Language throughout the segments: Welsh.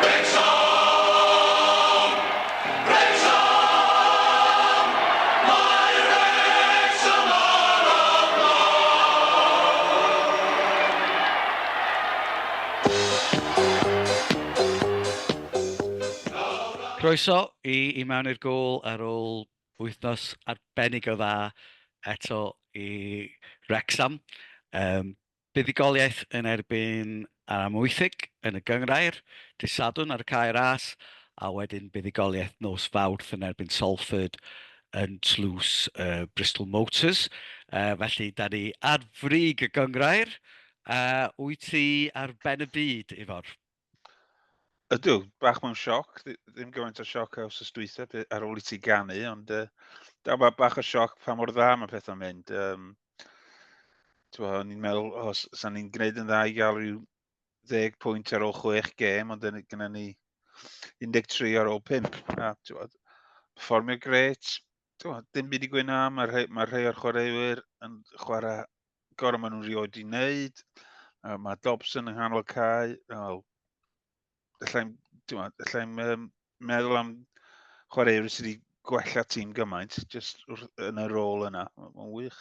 Wrecsam! Wrecsam! Mae Wrecsam ar y blaen. Croeso i mewn i'r gôl ar ôl wythnos arbennig o dda eto i Wrecsam. Buddigoliaeth yn erbyn Amwythig yn y gyngrair, dydd Sadwrn ar y cae ras, a wedyn buddigoliaeth nos Fawrth yn erbyn Salford yn tlws Bristol Motors. Felly, da ni ar frig y gyngrair. Wyt ti ar ben y byd, Ifor? Ydw, bach mewn sioc, ddim gymaint o sioc a wsos dwytha ar ôl i ti ganu, ond da bach o sioc pa mor dda mae pethau'n mynd. O'n i'n meddwl, sa'n ni'n gwneud yn dda i gael rhyw 10 pwynt ar ôl 6 gêm, ond gyda ni 13 ar ôl 5. Perfformio gret, dim byd i gwyno, mae rhai o'r chwaraewyr yn chwarae gorau maen nhw'n rioed i wneud. Mae Dobson yng nghanol cae, Allai'n meddwl am chwaraewr sydd wedi gwella tîm gymaint, jyst yn y rôl yna. Mae'n wych.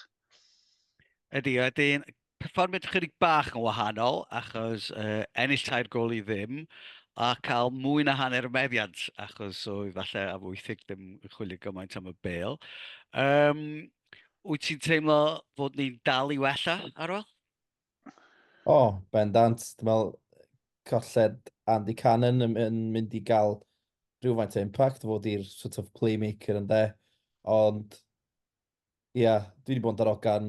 Ydy, ydyn perfformiad chydig bach yn wahanol, achos ennill 3 gol i ddim, a cael mwy na hanner y meddiant, achos oedd falle Amwythig ddim yn chwilio gymaint am y bêl. Wyt ti'n teimlo fod ni'n dal i wella ar ôl? Bendant. Dwi'n meddwl colled Andy Cannon yn mynd i gael rhywfaint o impact fod i'r sort of playmaker yn de. Ond, dwi wedi bod yn darogan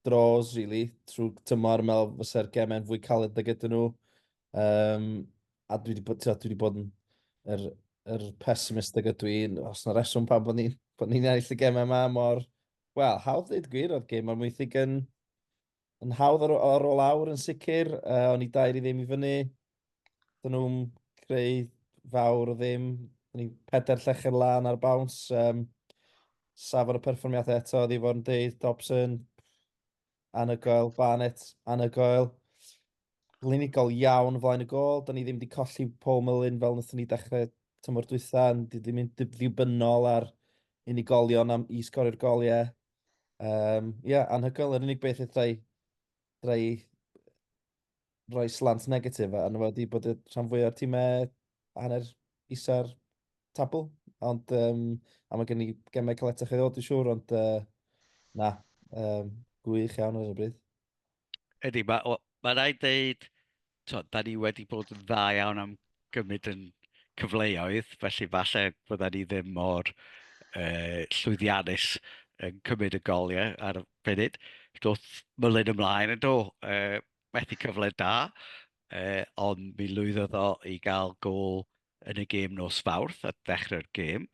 draws, really, trwy tymor, meddwl fysa'r gemau'n fwy caled na gyda nhw. A dwi wedi bod yn yr pessimist ag ydw i, os na reswm pan bod ni'n ennill y gemau yma mor... Wel, hawdd dweud gwir o'r gem ar Amwythig yn hawdd ar ôl awr yn sicr. O'n i 2 i ddim i fyny. Dyn nhw'n creu fawr o ddim. Dyn ni 4 llecher lan ar bounce. Safon y perfformiad eto, oedd i fod yn deud, Dobson, anhygoel, Barnett, anhygoel. Linigol iawn flaen y gol. Dyn ni ddim wedi colli Paul Mullin fel wnaethon ni dechrau tymor dwytha. Ddim yn ddibynnol ar unigolion am i sgorio'r goliau. Anhygoel, yr unig beth rhoi slant negatif arno fo ydi bod y rhan fwy o'r tîmau hanner isa'r tabl. Ond mae gen i gemau caletach i ddod, dwi'n siŵr, ond gwych iawn ar y bryd. Ydy, mae rhaid dweud, da ni wedi bod yn dda iawn am gymryd yn cyfleoedd, felly falle bydda ni ddim mor llwyddiannus yn cymryd y goliau ar y funud. Doedd Mullin ymlaen yn methu cyfle da, ond mi lwyddodd o i gael gol yn y gêm nos Fawrth at ddechrau'r gêm.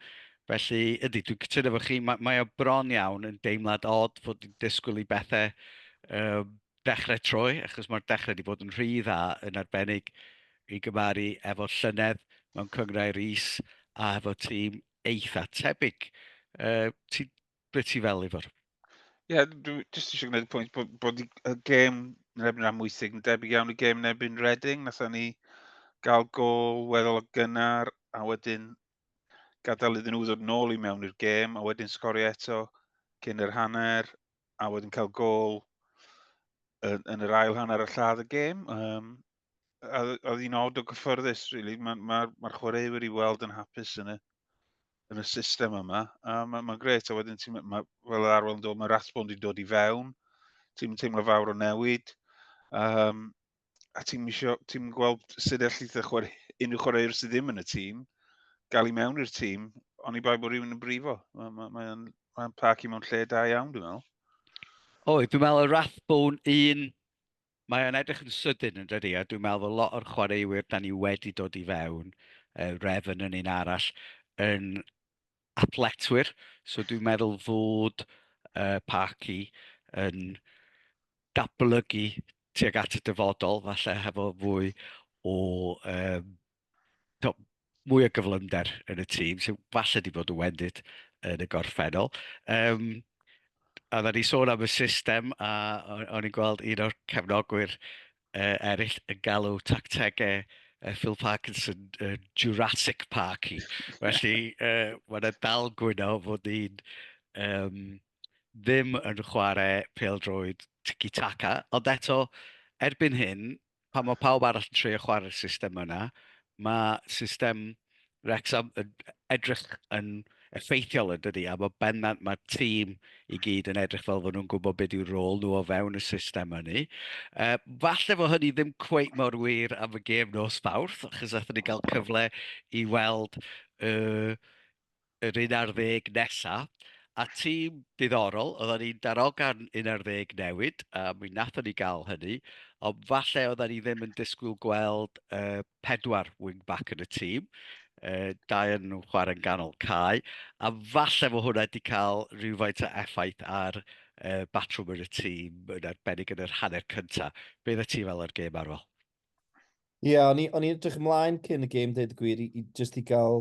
Felly, dwi'n cytuno efo chi, mae o bron iawn yn deimlad od fod ni'n disgwyl i bethau dechrau troi, achos mae'r dechrau wedi bod yn rhy dda yn arbennig i gymaru efo llynedd mewn cyngrau'r is a efo tîm eitha tebyg. Beth ti fel, Ifor? Dwi jyst eisiau gwneud y pwynt bod y gêm yn erbyn Amwythig yn debyg iawn i gêm yn erbyn Reading. Nathon ni gael gol weddol o gynnar, a wedyn gadael iddyn nhw ddod nôl i mewn i'r gêm, a wedyn sgorio eto cyn yr hanner, a wedyn cael gol yn yr ail hanner y lladd y gêm. Oedd hi'n od o gyffyrddus, really. Mae'r chwaraewyr i weld yn hapus yn y system yma. Mae'n gret, a wedyn fel arfer yn dod, mae Rathbone wedi dod i fewn. Ti'n teimlo fawr o newid. A ti'n gweld sut allith unrhyw chwaraewr sydd ddim yn y tîm gael i mewn i'r tîm, ond i bai bod rhywun yn brifo. Mae'n Parky mewn lle da iawn, dwi'n meddwl. Dwi'n meddwl y Rathbone mae o'n edrych yn sydyn yn dydi, a dwi'n meddwl lot o'r chwaraewyr da ni wedi dod i fewn, Refn yn un arall, yn athletwyr, so dwi'n meddwl fod Parky yn datblygu tuag at y dyfodol, falle hefo fwy o mwy o gyflymder yn y tîm, sy'n falle wedi bod yn wendid yn y gorffennol. A dda ni sôn am y system, a o'n i'n gweld un o'r cefnogwyr eraill yn galw tactegau Phil Parkinson, Jurassic Parky. Felly, mae yna dal gwyno fod ni'n ddim yn chwarae peldroed tiki-taka, ond eto, erbyn hyn, pan mae pawb arall yn trio chwarae'r system yna, mae system Wrecsam yn edrych yn effeithiol yn dydi, a mae bendant mae'r tîm i gyd yn edrych fel fod nhw'n gwybod beth yw'r rôl nhw o fewn y system hynny. Falle fod hynny ddim cweit mor wir am y gêm nos Fawrth, achos aethon ni gael cyfle i weld yr 11 nesaf, a tîm diddorol, oedden ni'n darogan 11 newid, a mi nathon ni gael hynny, ond falle oedden ni ddim yn disgwyl gweld 4 wing-back yn y tîm, 2 yn nhw chwarae'n ganol cae, a falle fod hwnna wedi cael rhywfaint o effaith ar batrwm yn y tîm, yn arbennig yn yr hanner cyntaf. Beth y ti fel yr gêm arfol? Ie, o'n i'n edrych ymlaen cyn y gêm, dweud y gwir, just i gael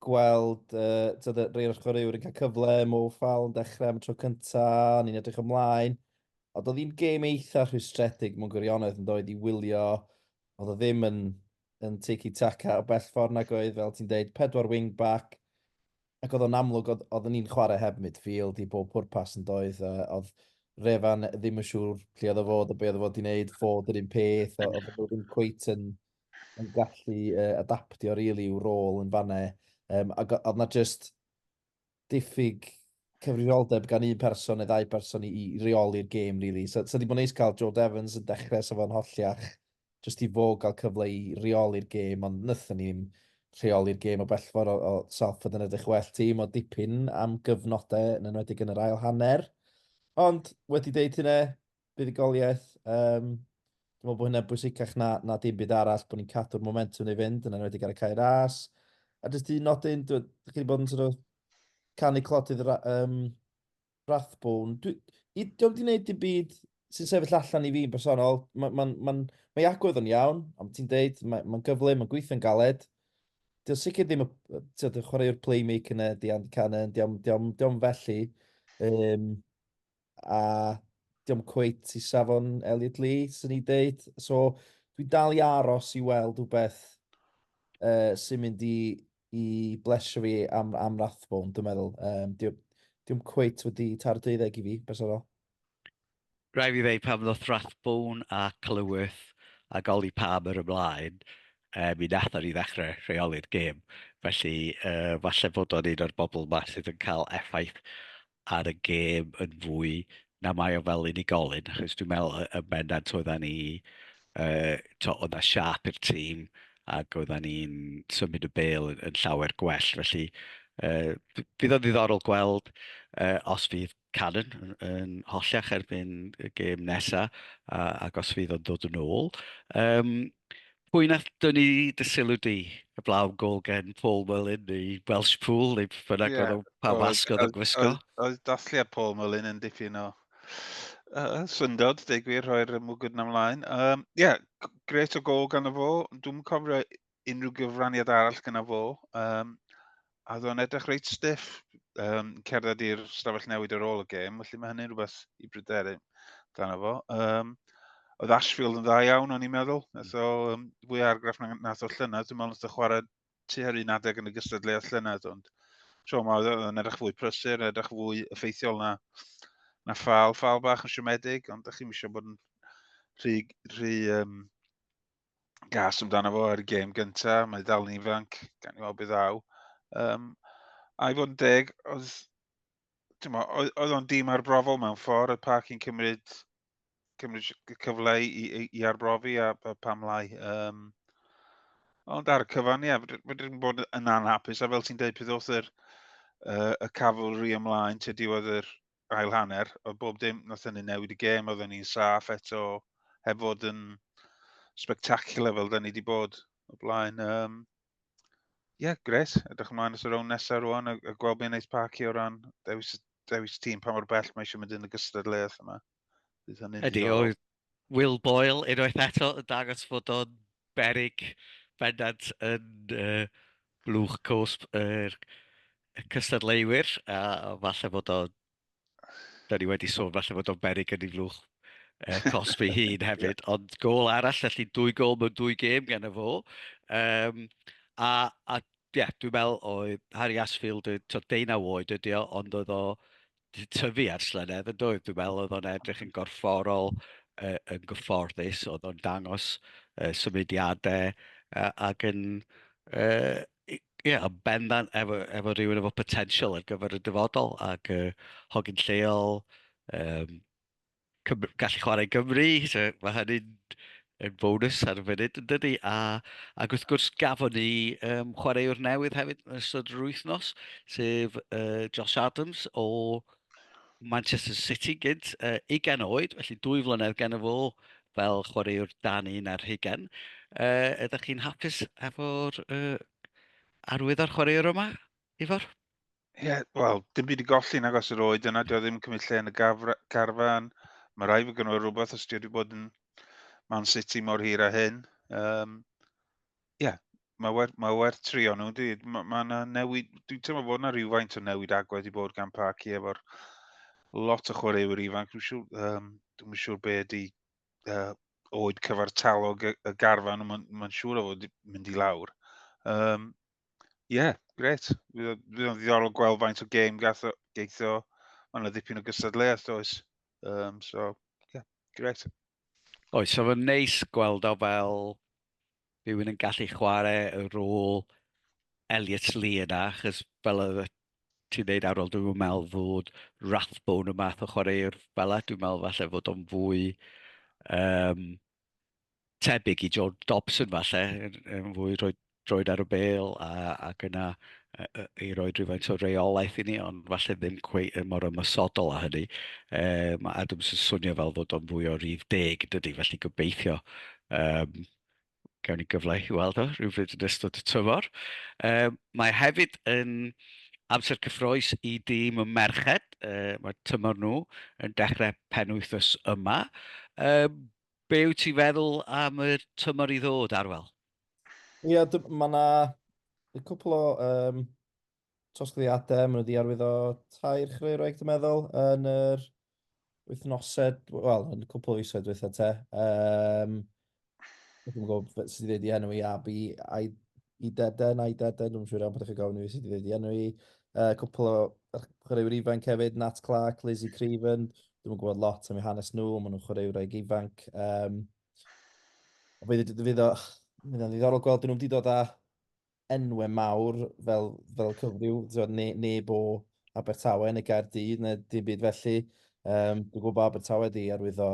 gweld rhai o'r chwaraewyr yn cael cyfle, Mo Fall yn dechrau am y tro cynta, o'n i'n edrych ymlaen. Ond oedd hi'n gêm eitha rhwystredig mewn gwirionedd yn dod i wylio. Oedd o ddim yn tiki-taka o bell ffordd nag oedd, fel ti'n deud, 4 wing-back. Ac oedd o'n amlwg, oedd ni'n chwarae heb midfield i bob pwrpas yn doedd. Oedd Refan ddim yn siŵr lle oedd o fod o be oedd o fod i wneud, fod yr un peth. Oedd nhw ddim cweit yn gallu adaptio rili i'w rôl yn fanau. Ac oedd na just diffyg cyfrifoldeb gan un person neu 2 person i reoli'r gêm, really. So di bod neis cael Joe Evans yn dechrau sef o'n holliach, just i fod gael cyfle i reoli'r gêm, ond nython ni'n rheoli'r gêm o bell ffordd o Salford yn edrych well tîm o dipyn am gyfnodau yn enwedig yn yr ail hanner. Ond wedi deud hynny, buddigoliaeth, dwi'n meddwl bod hynny'n bwysicach na dim byd arall, bod ni'n cadw'r momentum neu fynd yn enwedig ar y cae ras. A jyst i nodyn, dwi'n chi bod yn sort of canu clodydd Rathbone. Diolch di wneud dim byd sy'n sefyll allan i fi'n personol. Mae agwedd yn iawn, ond ti'n deud, mae'n gyflym, mae'n gweithio'n galed. Diolch sicr ddim y chwaraewr playmaker yna, di Andy Cannon, diolch felly. A diolch cweit i safon Elliot Lee, sy'n ni deud. So, dwi'n dal i aros i weld rhywbeth sy'n mynd i blesio fi am Rathbone, dwi'n meddwl. Diolch cweit wedi tar 12 i fi, personol. Rai fi ddweud pam ddoth Rathbone a Clywyrth a Goli Palmer ymlaen, mi nathon ni ddechrau rheoli'r gêm. Felly, falle bod o'n un o'r bobl yma sydd yn cael effaith ar y gêm yn fwy na mae o fel unigolyn. Achos dwi'n meddwl y bendant oedden ni, oedd na siap i'r tîm ac oedden ni'n symud y bel yn llawer gwell. Felly, bydd o'n ddiddorol gweld os fydd Cannon yn holliach erbyn y gêm nesaf ac os fydd o'n dod yn ôl. Pwy nath dynnu dy sylw di y blaw gol gen Paul Mullin neu Welsh Pool neu bynnag oedd o'n pa fasg oedd o'n gwisgo? Oedd dathliad Paul Mullin yn dipyn o syndod, deg gwir, rhoi'r mwgwd na ymlaen. Gret o gol gan fo. Dwi'n cofio unrhyw gyfraniad arall gyda fo. A oedd o'n edrych reit stiff, cerdded i'r stafell newid ar ôl y gêm, felly mae hynny'n rhywbeth i bryderu dan fo. Oedd Ashfield yn dda iawn, o'n i'n meddwl. So, fwy argraff nath o llynedd. Dwi'n meddwl nath o chwarae tu ar un adeg yn y gystadleuaeth llynedd, ond tro yma oedd o'n edrych fwy prysur, edrych fwy effeithiol na ffal bach yn siomedig, ond ydych chi'n eisiau bod yn rhy gas amdano fo ar y gêm gyntaf. Mae dal yn ifanc, gan i weld beth ddaw. A i fod yn deg, oedd o'n dîm arbrofol mewn ffordd, y Parky'n cymryd cyfle i arbrofi a pam lai. Ond ar y cyfan, fydden bod yn anhapus, a fel ti'n deud, peth oedd y cavalry ymlaen te diwedd yr ail hanner, o bob dim nath hynny newid y gêm, oedd ni'n saff eto, heb fod yn spectacular fel da ni wedi bod o blaen. Gres. Edrych ymlaen at y rown nesaf rwan, a gweld beth wneud Parky o ran dewis tîm pa mor bell mae eisiau mynd yn y gystadleuaeth yma. Ydy, oedd Will Boyle unwaith eto yn dangos fod o'n berig bendant yn blwch cwsp yr cystadleuwyr, a falle fod o'n, da ni wedi sôn, falle fod o'n berig yn ei flwch cosbi hun hefyd, ond gol arall, felly 2 gol mewn 2 gêm gen y fo. A dwi'n meddwl oedd Harry Asfield, 19 oed ydi o, ond oedd o 'di tyfu ar slynedd yn doedd. Dwi'n meddwl oedd o'n edrych yn gorfforol, yn gyfforddus, oedd o'n dangos symudiadau ac yn yn bendant efo rhywun efo potential ar gyfer y dyfodol ac hogyn lleol, gallu chwarae i Gymru, so mae hynny'n yn bonus ar y funud yn dydi. Ac wrth gwrs gafon ni chwaraewr newydd hefyd yn ystod yr wythnos, sef Josh Adams o Manchester City gynt 20 oed, felly 2 flynedd gen y fo fel chwaraewr dan un ar 20. Ydych chi'n hapus efo'r arwydd o'r chwaraewr yma, Ifor? Ie, wel, dim byd i golli nag os yr oed yna, dio ddim cymryd lle yn y garfan. Mae rai fod gynnu rhywbeth os dio wedi bod yn Man City mor hir a hyn. Ie, mae werth trio nhw. Mae yna newid, dwi'n teimlo bod yna rhywfaint o newid agwedd wedi bod gan Parky efo'r lot o chwaraewyr ifanc. Dwi'n siŵr be ydi oed cyfartalog y garfan, ond mae'n siŵr o fod mynd i lawr. Ie, gret. Fydd o'n ddiddorol gweld faint o gêm geitho. Mae yna ddipyn o gystadleuaeth does. Gret. Oes, so fe'n neis gweld o fel rhywun yn gallu chwarae y rôl Elliot Lee yna, achos fel oedd ti'n neud ar ôl, dwi'n meddwl fod Rathbone y math o chwaraewr fel y, dwi'n meddwl falle fod o'n fwy tebyg i John Dobson falle, yn fwy droed ar y bêl ac yna i roi rhywfaint o reolaeth i ni, ond falle ddim mor ymysodol â hynny. Mae Adams yn swnio fel fod o'n fwy o rif 10 dydy, felly gobeithio gawn ni gyfle i weld o rhywbryd yn ystod y tymor. Mae hefyd yn amser cyffroes i dîm y merched. Mae tymor nhw yn dechrau penwythnos yma. Be wyt ti'n feddwl am y tymor i ddod, Arwel? Ie, mae yna cwpl o tosgyddiadau, maen nhw wedi arwyddo 2 chwaraewr, dwi'n meddwl, yn yr wythnosed, wel, yn y cwpl o fisoedd diwetha te. Dwi'n gwybod sydd wedi dweud i enw i Abi i Deden, dwi'n siŵr am bod chi'n gofyn i fi sydd wedi dweud i enw i. Cwpl o chwaraewr ifanc hefyd, Nat Clark, Lizzie Creven. Dwi'n gwybod lot am eu hanes nhw, maen nhw'n chwaraewr ifanc. Fydd o'n ddiddorol gweld dyn nhw wedi dod â enwau mawr fel cyfryw, neb o Abertawe yn y Gaerdydd, neu dim byd felly. Dwi'n gwybod Abertawe di arwyddo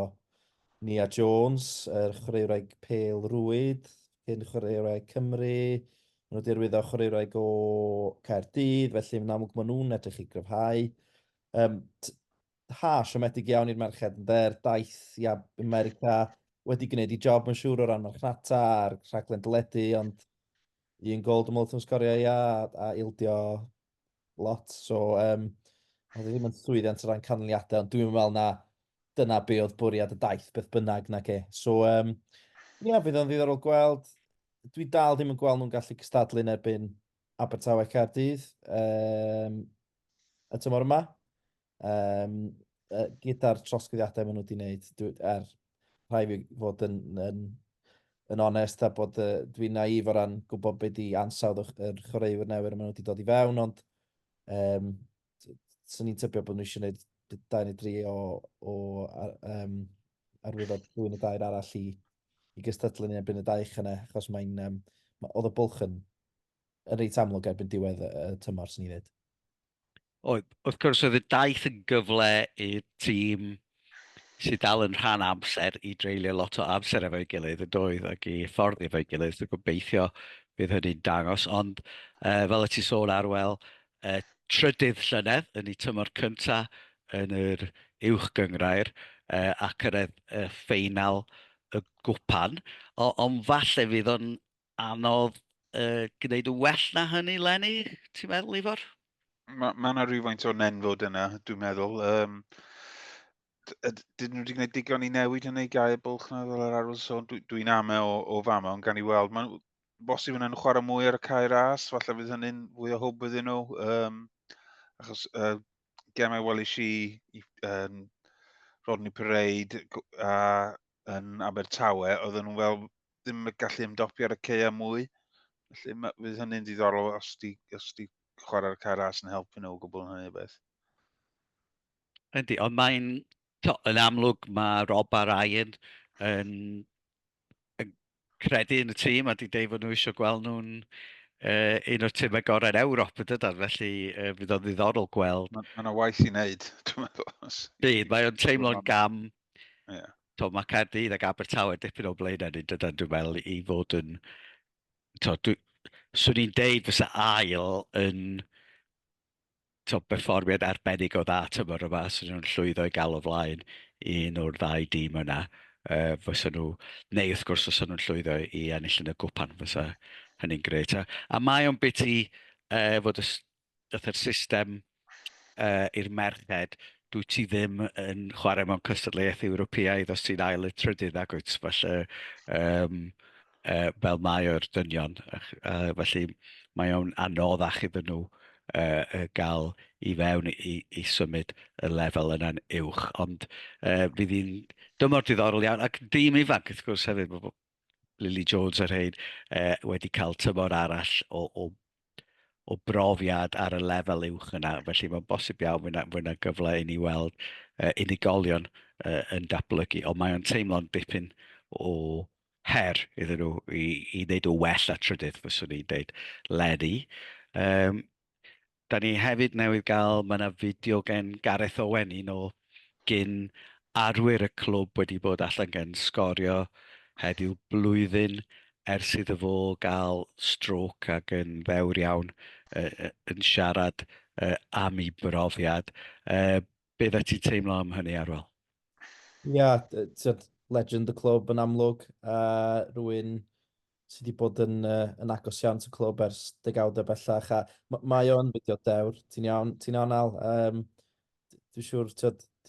Nia Jones, chwaraewraig pêl-rwyd, cyn chwaraewraig Cymru. Maen nhw wedi arwyddo chwaraewraig o Caerdydd, felly yn amlwg maen nhw'n edrych i gryfhau. Ha, siomedig iawn i'r merched yn der, daith i America wedi gwneud i job yn siŵr o ran marchnata a'r rhaglen dyledu, ond un gol dwi'n meddwl sgorio a ildio lot. So, oedd ddim yn llwyddiant o ran canlyniadau, ond dwi'n meddwl na dyna be oedd bwriad y daith beth bynnag na ge. So, fydd o'n ddiddorol gweld. Dwi dal ddim yn gweld nhw'n gallu cystadlu'n erbyn Abertawe Caerdydd y tymor yma. Gyda'r trosgyddiadau maen nhw wedi gwneud, rhai fi fod yn onest a bod dwi'n naif o ran gwybod beth i ansawdd yr chwaraewyr newydd maen nhw wedi dod i fewn, ond sy'n ni'n tybio bod nhw eisiau gwneud 2 neu 3 o arwyddo 2 neu 2 arall i gystadlu ni erbyn y 2 yna, achos oedd y bwlch yn reit amlwg erbyn diwedd y tymor sy'n ni ddweud. Wrth gwrs oedd y daith yn gyfle i'r tîm sydd dal yn rhan amser i dreulio lot o amser efo'i gilydd yn doedd ac i fforddi efo'i gilydd. Dwi'n gobeithio bydd hynny'n dangos, ond fel y ti sôn Arwel, trydydd llynedd yn ei tymor cynta yn yr uwch gyngrair ac yr ffeinal y gwpan. Ond falle fydd o'n anodd gwneud yn well na hynny, Lenny, ti'n meddwl, Ifor? Mae yna rhywfaint o nenfod yna, dwi'n meddwl. Dyn nhw wedi gwneud digon i newid yn ei gael bwlch na fel yr arwyd sôn. Dwi'n ame o fama, ond gan i weld. Mae'n bosib yn chwarae mwy ar y cae ras, falle fydd hynny'n fwy o hwb iddyn nhw. Achos gemau welis i Rodney Parade a yn Abertawe, oedden nhw fel ddim yn gallu ymdopi ar y ceia mwy. Felly fydd hynny'n diddorol os di chwarae'r cair as yn helpu nhw o gwbl yn hynny beth. Yndi, ond yn amlwg mae Rob a Ryan yn credu yn y tîm a di deud fod nhw eisiau gweld nhw'n un o'r tîmau gorau'n Ewrop yn dydyn, felly fydd o'n ddiddorol gweld. Mae yna waith i wneud, dwi'n meddwl. Bydd, mae o'n teimlo'n gam, Ie. mae Caerdydd ac Abertawe dipyn o blaen yn dydyn, dwi'n meddwl, i fod yn... Swn i'n deud fysa ail yn perfformiad arbennig o dda tymor yma, sy'n nhw'n llwyddo i gael o flaen un o'r ddau dîm yna. Fysa nhw, neu wrth gwrs fysa nhw'n llwyddo i ennill yn y gwpan, fysa hynny'n gret. A mae o'n beth i fod yr system i'r merched, dwi ti ddim yn chwarae mewn cystadleuaeth Ewropeaidd os ti'n ail y trydydd agwyd, felly fel mae o'r dynion. Felly mae o'n anoddach iddyn nhw gael i fewn i symud y lefel yna'n uwch. Ond fydd hi'n dymor diddorol iawn. Ac dîm ifanc, wrth gwrs hefyd, mae Lily Jones ar hyn wedi cael tymor arall o brofiad ar y lefel uwch yna. Felly mae'n bosib iawn fwy na gyfle i ni weld unigolion yn datblygu. Ond mae'n teimlo'n dipyn o her iddyn nhw i wneud o well a trydydd, fyswn i'n deud, Lenny. Da ni hefyd newydd gael, mae yna fideo gen Gareth Owen, un o gyn arwyr y clwb wedi bod allan gen sgorio heddiw blwyddyn ers iddo fo gael stroke ac yn fewr iawn yn siarad am ei brofiad. Beth ydych ti'n teimlo am hynny, Arwel? Ia, legend y clwb yn amlwg. Rwy'n sydd wedi bod yn agos iawn y clwb ers degawdau bellach. A mae o'n fideo dewr. Ti'n iawn Al. Dwi'n siŵr,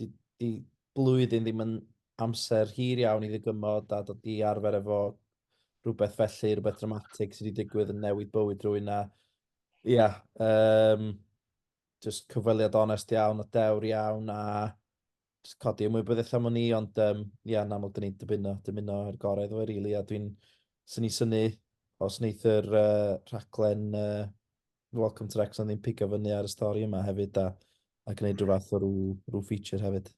di blwyddyn ddim yn amser hir iawn i ddygymod a dod i arfer efo rhywbeth felly, rhywbeth dramatig sydd wedi digwydd yn newid bywyd rhywun. A ia, just cyfweliad onest iawn a dewr iawn a just codi ymwybyddiaeth am ni, ond ia, yn amlwg dyn ni'n dymuno ar gorau o rili, a dwi'n syni os wneith yr rhaglen Welcome to Wrecsam ddim pigo fyny ar y stori yma hefyd a gwneud rhyw fath o rhyw feature hefyd.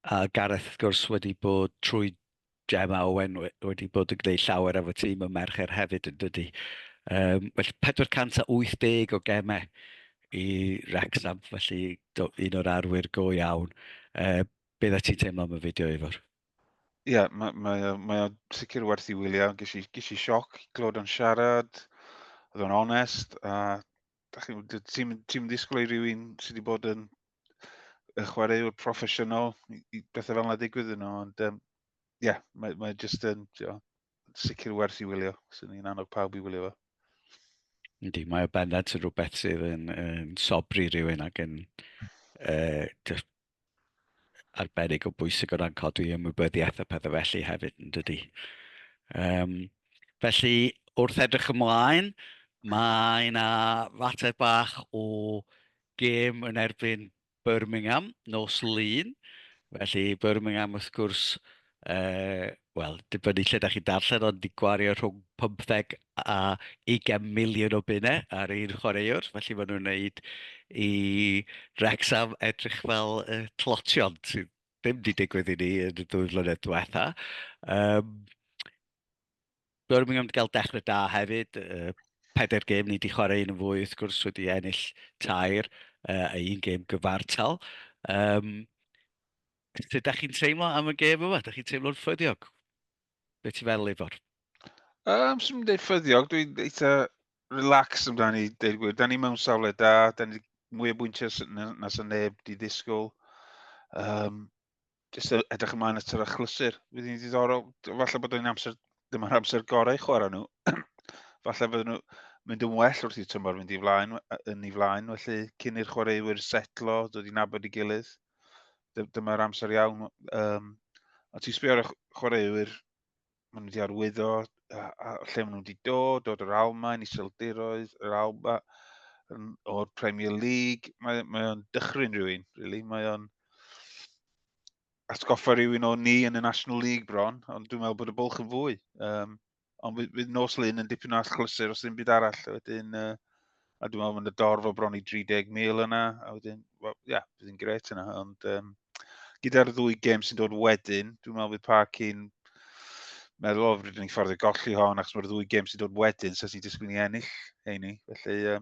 A Gareth, wrth gwrs, wedi bod trwy Gemma Owen wedi bod yn gwneud llawer efo tîm y mercher hefyd yn dydy. Felly 480 o gemau i Wrecsam, felly un o'r arwyr go iawn. Beth ydych ti'n teimlo am y fideo efo'r? Ie, mae o sicr werth i wylio. Ges i sioc i glywed o'n siarad, oedd o'n onest, a ti'n disgwyl i rywun sydd wedi bod yn chwaraewr proffesiynol i bethau fel yna digwydd yn nhw, ond ie, mae jyst yn sicr werth i wylio, sy'n ni'n annog pawb i wylio fo. Yndi, mae o bennod yn rhywbeth sydd yn sobri rhywun ac yn arbennig o bwysig o ran codi ymwybyddiaeth a pethau felly hefyd yn dydy. Felly, wrth edrych ymlaen, mae yna fater bach o gêm yn erbyn Birmingham, nos Lun. Felly, Birmingham wrth gwrs, wel, dibynnu lle da chi'n darllen, ond di gwario rhwng 15 a 20 miliwn o bunnau ar un chwaraewr. Felly, maen nhw'n wneud i Wrecsam edrych fel tlotion, sydd ddim wedi digwydd i ni yn y 2 flynedd diwetha. Birmingham wedi cael dechrau da hefyd. 4 gêm ni wedi chwarae un yn fwy, wrth gwrs wedi ennill 2 a 1 gêm gyfartal. Sut ydych chi'n teimlo am y gêm yma? Ydych chi'n teimlo'n ffyddiog? Be ti'n feddwl efo'r? Swn i'n deud ffyddiog, dwi'n eitha relax amdani deud gwir. Da ni mewn safle da, da ni mwy o bwyntiau na sy'n neb di ddisgwyl. Jyst edrych ymlaen at yr achlysur. Fydd hi'n diddorol. Falle bod yn amser, ddim ar amser gorau chwarae nhw. Falle bod nhw mynd yn well wrth i tymor fynd yn ei flaen. Felly cyn i'r chwaraewyr setlo, dod i nabod i gilydd. Dyma'r amser iawn. A ti'n sbio ar y chwaraewyr, maen nhw wedi arwyddo, a lle maen nhw wedi dod o'r Almaen, Iseldiroedd, yr Alba, o'r Premier League. Mae o'n dychryn rhywun, really. Mae o'n... atgoffa rhywun o ni yn y National League bron, ond dwi'n meddwl bod y bwlch yn fwy. Ond fydd nos lun yn dipyn o achlysur os ddim byd arall. Wedyn, a dwi'n meddwl mae'n y dorf o bron i 30,000 yna, a wedyn, bydd yn gret yna. Ond gyda'r ddwy gêm sy'n dod wedyn, dwi'n meddwl bydd Parky'n meddwl rydyn ni'n ffordd i golli hon, achos mae'r ddwy gêm sy'n dod wedyn, so sy'n disgwyl i ennill heini. Felly,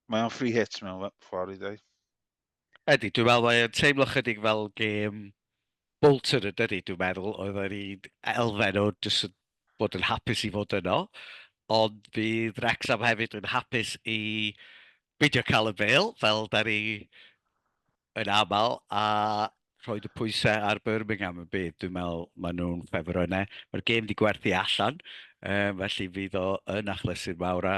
mae o'n free hit mewn ffordd i ddweud. Ydy, dwi'n meddwl mae'n teimlo chydig fel gêm Bolton ydy, dwi'n meddwl, oedd ni'n elfen o jyst bod yn hapus i fod yno, ond bydd Wrecsam hefyd yn hapus i beidio cael y bêl, fel da ni yn aml, a rhoid y pwysau ar Birmingham yn byd. Dwi'n meddwl maen nhw'n ffefr yna. Mae'r gêm di gwerthu allan, felly fydd o yn achlysur mawr, a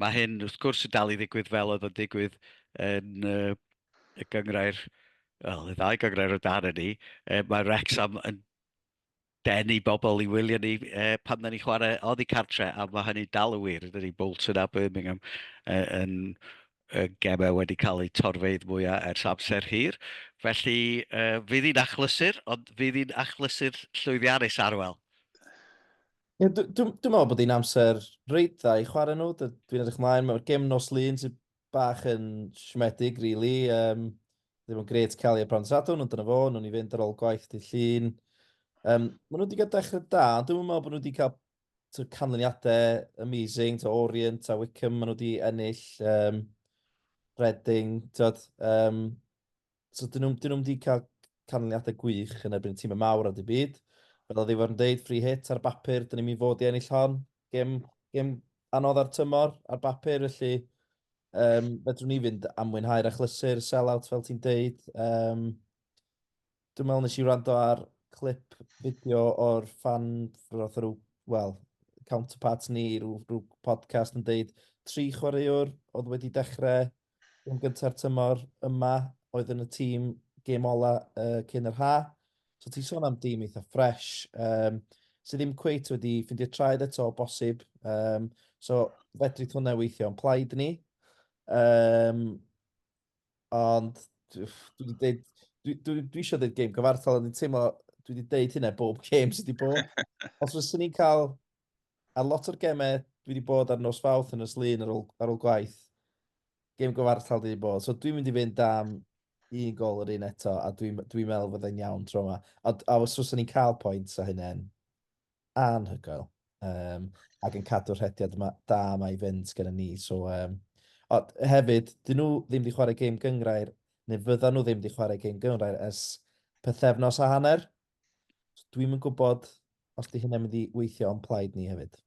mae hyn wrth gwrs yn dal i ddigwydd fel oedd o'n digwydd yn y gyngrair, wel, y ddau gyngrair o dan ni. Mae Wrecsam yn denu bobl i wylio ni pan da ni chwarae oddi cartre, a mae hynny dal y wir, ydy Bolton a Birmingham yn gemau wedi cael eu torfeidd mwyaf ers amser hir. Felly fydd hi'n achlysur, ond fydd hi'n achlysur llwyddiannus Arwel. Dwi'n meddwl bod hi'n amser reit dda i chwarae nhw. Dwi'n edrych mlaen, mae'r gêm nos lun sy'n bach yn siomedig, really. Ddim yn gret cael ei bron sadwn, ond dyna fo, nhw'n i fynd ar ôl gwaith dy llun. Maen nhw wedi cael dechrau da, ond dwi'n meddwl bod nhw wedi cael canlyniadau amazing, Orient a Wickham, maen nhw wedi ennill Reading, so dyn nhw wedi cael canlyniadau gwych yn erbyn y tîm y mawr ar y byd. Fel oedd ei fod yn deud, free hit ar bapur, dyn ni'n mynd i fod i ennill hon. Gêm anodd ar tymor ar bapur, felly fedrwn ni fynd am mwynhau'r achlysur, sell-out fel ti'n deud. Dwi'n meddwl nes i wrando ar clip fideo o'r fan, roedd counterparts ni, rhyw podcast yn deud 3 chwaraewr oedd wedi dechrau yn gyntaf tymor yma, oedd yn y tîm gêm ola cyn yr ha. So ti'n sôn am dîm eitha fresh, sydd ddim cweit wedi ffindio traed eto o bosib. So fedri hwnna weithio yn plaid ni. Ond dwi eisiau dweud gêm gyfartal, ond dwi'n teimlo, dwi wedi deud hynna bob gêm sydd wedi bod. Os fyswn ni'n cael, a lot o'r gemau dwi wedi bod ar nos Fawrth yn Lyn ar ôl gwaith, gêm gyfartal dwi wedi bod. So dwi'n mynd i fynd am 1 gol yr un eto, a dwi'n meddwl fydde'n iawn tro yma. A os fyswn ni'n cael pwynt a hynny'n anhygoel. Ac yn cadw'r rhediad da yma i fynd gyda ni. So, hefyd, dyn nhw ddim wedi chwarae gêm gyngrair, neu fydda nhw ddim wedi chwarae gêm gyngrair ers pythefnos a hanner. Dwi'n yn gwybod os di hynny'n mynd i weithio o'n plaid ni hefyd.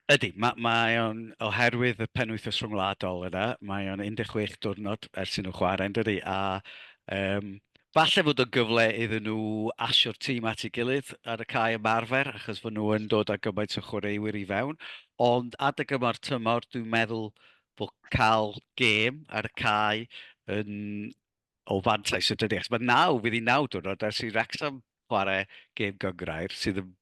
Ydy, mae o'n oherwydd y penwythnos rhwngwladol yna, mae o'n 16 diwrnod ers i nhw chwarae, ydy, a falle fod o'n gyfle iddyn nhw asio'r tîm at ei gilydd ar y cae ymarfer, achos fod nhw yn dod â gymaint o chwaraewyr i fewn. Ond adeg yma'r tymor, dwi'n meddwl bod cael gêm ar y cae yn o fantais ydy. Mae 9 diwrnod ers i Wrecsam chwarae gêm gyngrair, sydd yn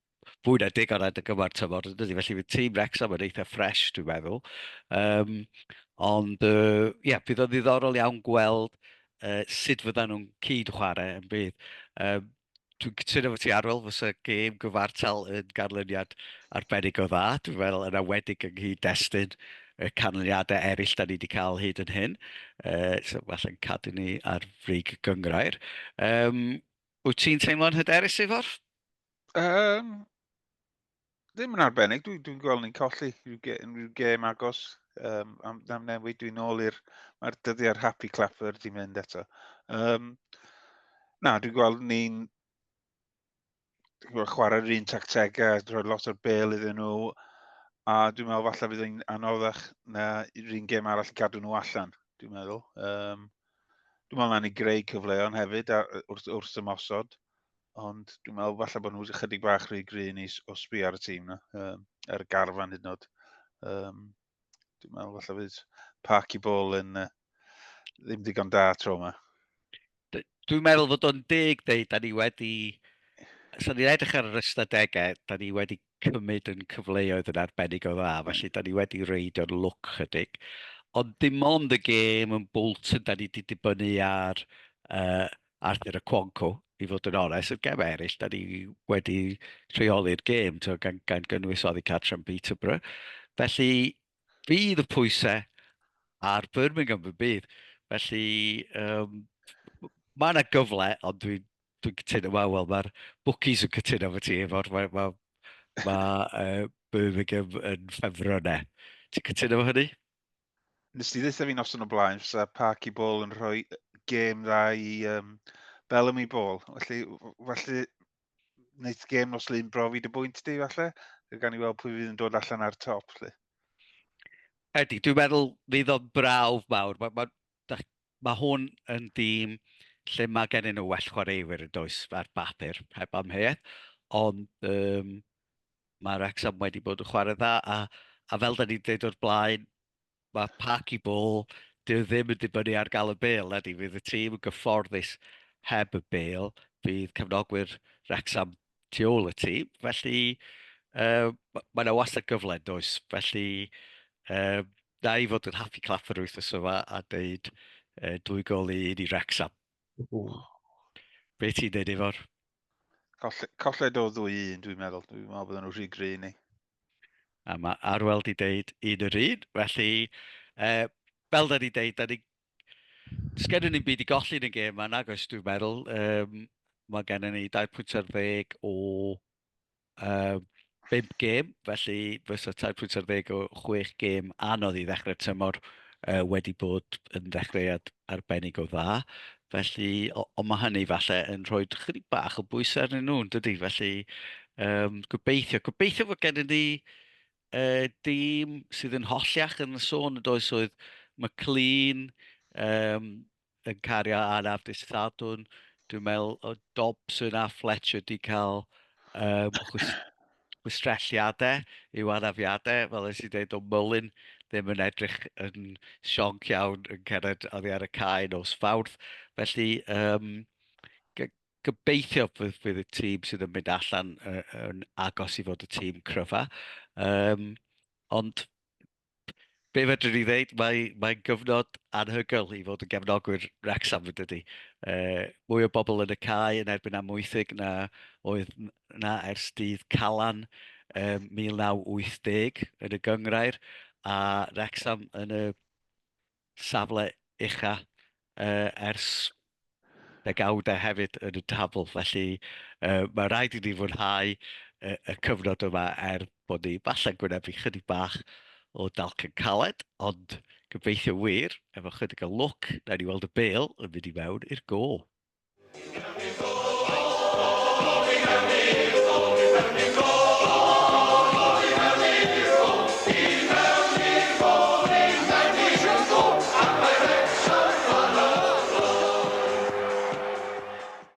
fwy na digon adeg yma'r tymor, ydy. Felly fydd tîm Wrecsam yn eitha fresh, dwi'n meddwl. Ond, bydd o'n ddiddorol iawn gweld sut fyddan nhw'n cyd chwarae yn bydd. Dwi'n cytuno fod ti Arwel, fysa gêm gyfartal yn ganlyniad arbennig o dda. Dwi'n meddwl yn awedig ynghyd destun y canlyniadau eraill da ni wedi cael hyd yn hyn. So falle'n cadw ni ar frig gyngrair. Wyt ti'n teimlo'n hyderus efo'r? Ddim yn arbennig, dwi'n gweld ni'n colli rhyw gêm agos. Am newid dwi'n ôl mae'r dyddiau'r happy clapper di mynd eto. Dwi'n gweld ni'n chwarae'r un tactegau, rhoi lot o'r bêl iddyn nhw, a dwi'n meddwl falle fydd hi'n anoddach na un gêm arall i cadw nhw allan, dwi'n meddwl. Dwi'n meddwl na ni greu cyfleon hefyd wrth ymosod. Ond dwi'n meddwl falle bod nhw'n chydig bach rhy grin o sbio ar y tîm na, ar y garfan hyd yn oed. Dwi'n meddwl falle fydd Parky ball yn ddim digon da tro yma. Dwi'n meddwl fod o'n deg deud, da ni wedi, so ni'n edrych ar yr ystadegau, da ni wedi cymryd yn cyfleoedd yn arbennig o dda, felly da ni wedi reidio'r look chydig. Ond dim ond y gêm yn Bolton, da ni wedi dibynnu ar Arthur y Cwanco, i fod yn onest, y gem eraill, da ni wedi rheoli'r gêm gan gynnwys oddi Cartram Peterborough. Felly, fydd y pwysau ar Birmingham y bydd. Felly, mae yna gyfle, ond dwi'n cytuno, wel, mae'r bookies yn cytuno fy ti, mae Birmingham yn ffefrynnau. Ti'n cytuno fo hynny? Nes ti ddeitha fi noson o blaen, fysa Parky Ball yn rhoi gêm dda i Bellamy Ball. Felly, wneud gêm nos lun brofi dy bwynt di, falle? Gan i weld pwy fydd yn dod allan ar top, lle. Edi, dwi'n meddwl fydd o'n brawf mawr. Mae hwn yn dîm lle mae gennym nhw well chwaraewyr yn does ar bapur, heb amheuaeth. Ond mae Wrecsam wedi bod yn chwarae dda, a fel da ni'n dweud o'r blaen, mae Parky Ball, dyw ddim yn dibynnu ar gael y bêl, ydy. Fydd y tîm yn gyfforddus heb y bêl. Bydd cefnogwyr Wrecsam tu ôl y tîm. Felly, mae yna wastad gyfle, does. Felly, na i fod yn happi clap yr wythnos yma a dweud 2 gol i un i Wrecsam. Be ti'n dweud efo'r? Colled o 2-1, dwi'n meddwl. Dwi'n meddwl bod nhw'n rhy gry ni. A mae Arwel di deud 1-1. Felly, fel da ni deud, sgennym ni'n byd i golli yn y gêm yma, nag oes dwi'n meddwl. Mae gennym ni 2 pwynt ar 10 o 5 gêm, felly fysa 2 pwynt ar 10 o 6 gêm anodd i ddechrau'r tymor wedi bod yn ddechreuad arbennig o dda. Felly, ond mae hynny falle yn rhoi chydig bach o bwysau arnyn nhw, dydy. Felly, gobeithio fod gennym ni dîm sydd yn holliach yn y sôn yn does oedd McLean yn cario Anaf Dydd Sadwrn. Dwi'n meddwl o Dobson a Fletcher wedi cael chwistrelliadau i'w anafiadau, fel ys i dweud o Mullin ddim yn edrych yn sionc iawn yn cyrraedd oddi ar y cae nos Fawrth. Felly, gobeithio bydd y tîm sydd yn mynd allan yn agos i fod y tîm cryfa. Ond, be fedrwn ni ddeud, mae'n gyfnod anhygoel i fod yn gefnogwyr Wrecsam yn dydy. Mwy o bobl yn y cae yn erbyn Amwythig na oedd na ers dydd Calan 1980 yn y gyngrair, a Wrecsam yn y safle ucha ers degawdau hefyd yn y tabl. Felly mae rhaid i ni fwynhau y cyfnod yma bod ni falle'n gwynebu chydig bach o dalcen caled, ond gobeithio wir, efo chydig o lwc, na ni weld y bêl yn mynd i mewn i'r gôl.